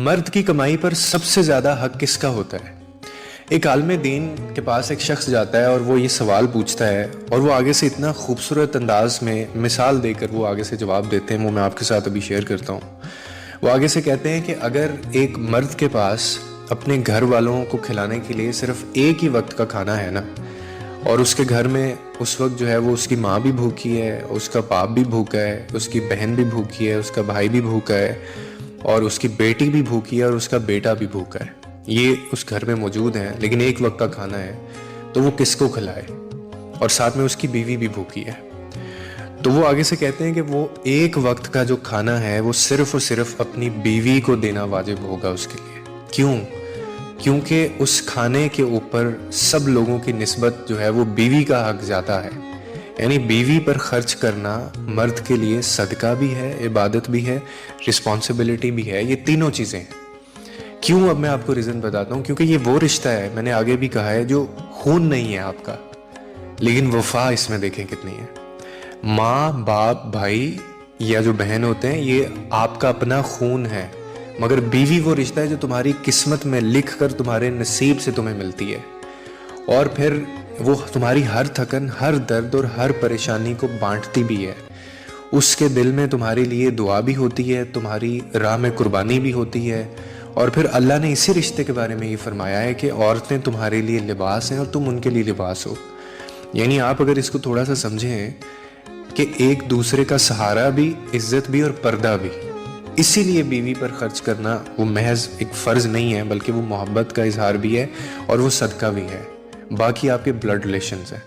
مرد کی کمائی پر سب سے زیادہ حق کس کا ہوتا ہے؟ ایک عالم دین کے پاس ایک شخص جاتا ہے اور وہ یہ سوال پوچھتا ہے اور وہ آگے سے اتنا خوبصورت انداز میں مثال دے کر وہ آگے سے جواب دیتے ہیں، وہ میں آپ کے ساتھ ابھی شیئر کرتا ہوں۔ وہ آگے سے کہتے ہیں کہ اگر ایک مرد کے پاس اپنے گھر والوں کو کھلانے کے لیے صرف ایک ہی وقت کا کھانا ہے نا، اور اس کے گھر میں اس وقت جو ہے وہ اس کی ماں بھی بھوکی ہے، اس کا باپ بھی بھوکا ہے، اس کی بہن بھی بھوکی ہے، اس کا بھائی بھی بھوکا ہے، اور اس کی بیٹی بھی بھوکی ہے، اور اس کا بیٹا بھی بھوکا ہے، یہ اس گھر میں موجود ہیں، لیکن ایک وقت کا کھانا ہے، تو وہ کس کو کھلائے؟ اور ساتھ میں اس کی بیوی بھی بھوکی ہے۔ تو وہ آگے سے کہتے ہیں کہ وہ ایک وقت کا جو کھانا ہے وہ صرف اور صرف اپنی بیوی کو دینا واجب ہوگا اس کے لیے۔ کیوں؟ کیونکہ اس کھانے کے اوپر سب لوگوں کی نسبت جو ہے وہ بیوی کا حق زیادہ ہے، یعنی بیوی پر خرچ کرنا مرد کے لیے صدقہ بھی ہے، عبادت بھی ہے، رسپانسبلٹی بھی ہے، یہ تینوں چیزیں ہیں۔ کیوں؟ اب میں آپ کو ریزن بتاتا ہوں۔ کیونکہ یہ وہ رشتہ ہے، میں نے آگے بھی کہا ہے، جو خون نہیں ہے آپ کا، لیکن وفا اس میں دیکھیں کتنی ہے۔ ماں، باپ، بھائی یا جو بہن ہوتے ہیں، یہ آپ کا اپنا خون ہے، مگر بیوی وہ رشتہ ہے جو تمہاری قسمت میں لکھ کر تمہارے نصیب سے تمہیں ملتی ہے، اور پھر وہ تمہاری ہر تھکن، ہر درد اور ہر پریشانی کو بانٹتی بھی ہے۔ اس کے دل میں تمہارے لیے دعا بھی ہوتی ہے، تمہاری راہ میں قربانی بھی ہوتی ہے، اور پھر اللہ نے اسی رشتے کے بارے میں یہ فرمایا ہے کہ عورتیں تمہارے لیے لباس ہیں اور تم ان کے لیے لباس ہو۔ یعنی آپ اگر اس کو تھوڑا سا سمجھیں کہ ایک دوسرے کا سہارا بھی، عزت بھی اور پردہ بھی، اسی لیے بیوی پر خرچ کرنا وہ محض ایک فرض نہیں ہے، بلکہ وہ محبت کا اظہار بھی ہے اور وہ صدقہ بھی ہے۔ باقی آپ کے بلڈ ریلیشنز ہیں۔